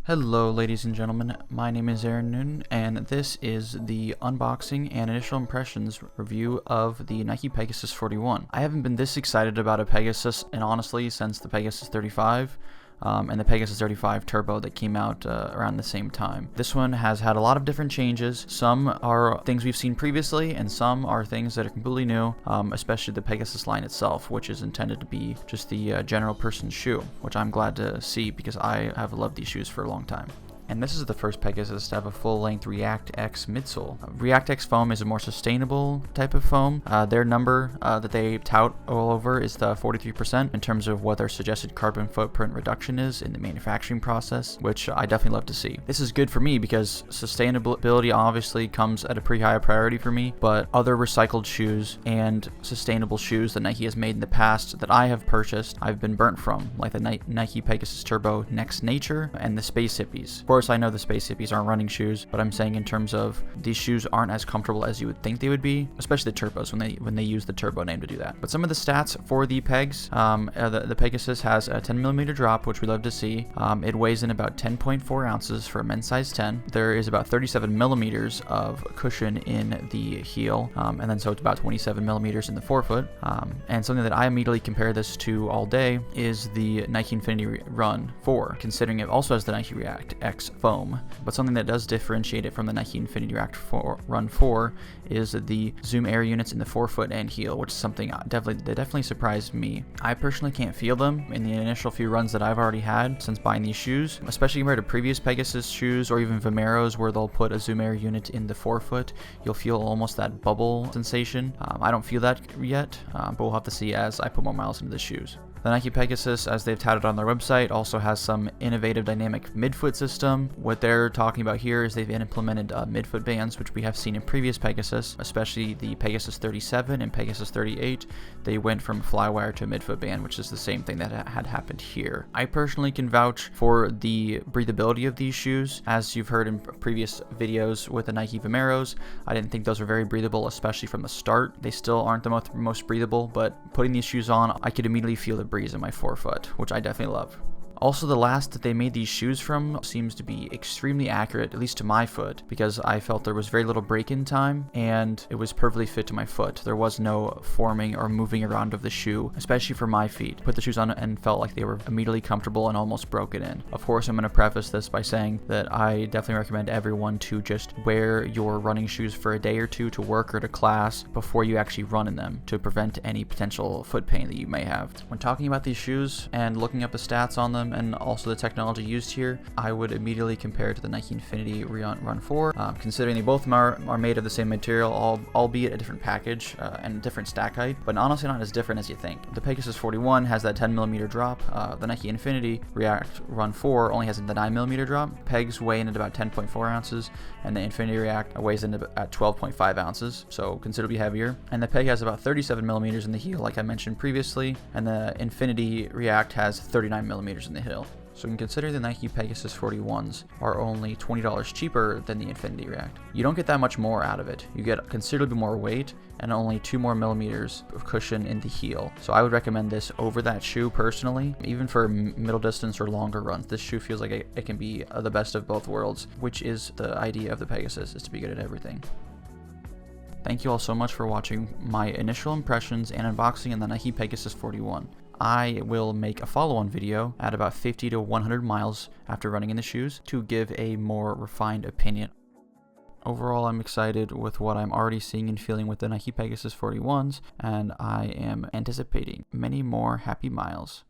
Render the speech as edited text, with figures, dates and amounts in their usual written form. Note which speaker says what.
Speaker 1: Hello ladies and gentlemen, my name is Aaron Noonan, and this is the unboxing and initial impressions review of the Nike Pegasus 41. I haven't been this excited about a Pegasus, and honestly, since the Pegasus 35. And the Pegasus 35 Turbo that came out around the same time. This one has had a lot of different changes. Some are things we've seen previously, and some are things that are completely new, especially the Pegasus line itself, which is intended to be just the general person's shoe, which I'm glad to see because I have loved these shoes for a long time. And this is the first Pegasus to have a full-length ReactX midsole. ReactX Foam is a more sustainable type of foam. Their number that they tout all over is the 43% in terms of what their suggested carbon footprint reduction is in the manufacturing process, which I definitely love to see. This is good for me because sustainability obviously comes at a pretty high priority for me, but other recycled shoes and sustainable shoes that Nike has made in the past that I have purchased, I've been burnt from, like the Nike Pegasus Turbo Next Nature and the Space Hippies. Of course, I know the Space Hippies aren't running shoes, but I'm saying in terms of these shoes aren't as comfortable as you would think they would be, especially the Turbos when they use the Turbo name to do that. But some of the stats for the Pegs, the Pegasus has a 10mm drop, which we love to see. It weighs in about 10.4 ounces for a men's size 10. There is about 37mm of cushion in the heel, and then so it's about 27mm in the forefoot. And something that I immediately compare this to all day is the Nike Infinity Run 4, considering it also has the Nike ReactX Foam. But something that does differentiate it from the Nike Infinity Run 4 is the Zoom Air units in the forefoot and heel, which is something that definitely surprised me. I personally can't feel them in the initial few runs that I've already had since buying these shoes, especially compared to previous Pegasus shoes or even Vomeros where they'll put a Zoom Air unit in the forefoot. You'll feel almost that bubble sensation. I don't feel that yet, but we'll have to see as I put more miles into the shoes. The Nike Pegasus, as they've touted on their website, also has some innovative dynamic midfoot system. What they're talking about here is they've implemented midfoot bands, which we have seen in previous Pegasus, especially the Pegasus 37 and Pegasus 38. They went from flywire to a midfoot band, which is the same thing that had happened here. I personally can vouch for the breathability of these shoes. As you've heard in previous videos with the Nike Vomeros, I didn't think those were very breathable, especially from the start. They still aren't the most breathable, but putting these shoes on, I could immediately feel the breeze in my forefoot, which I definitely love. Also, the last that they made these shoes from seems to be extremely accurate, at least to my foot, because I felt there was very little break-in time, and it was perfectly fit to my foot. There was no forming or moving around of the shoe, especially for my feet. Put the shoes on and felt like they were immediately comfortable and almost broken in. Of course, I'm going to preface this by saying that I definitely recommend everyone to just wear your running shoes for a day or two to work or to class before you actually run in them to prevent any potential foot pain that you may have. When talking about these shoes and looking up the stats on them, and also the technology used here, I would immediately compare it to the Nike Infinity Run 4, considering they both are made of the same material, albeit a different package and different stack height, but honestly not as different as you think. The Pegasus 41 has that 10mm drop, the Nike Infinity Run 4 only has the 9mm drop. Pegs weigh in at about 10.4 ounces, and the Infinity React weighs in at 12.5 ounces, so considerably heavier. And the Peg has about 37mm in the heel, like I mentioned previously, and the Infinity React has 39mm in the heel. So you can consider the Nike Pegasus 41s are only $20 cheaper than the Infinity React. You don't get that much more out of it. You get considerably more weight and only 2 more millimeters of cushion in the heel. So I would recommend this over that shoe personally, even for middle distance or longer runs. This shoe feels like it can be the best of both worlds, which is the idea of the Pegasus, is to be good at everything. Thank you all so much for watching my initial impressions and unboxing of the Nike Pegasus 41. I will make a follow-on video at about 50 to 100 miles after running in the shoes to give a more refined opinion. Overall, I'm excited with what I'm already seeing and feeling with the Nike Pegasus 41s, and I am anticipating many more happy miles.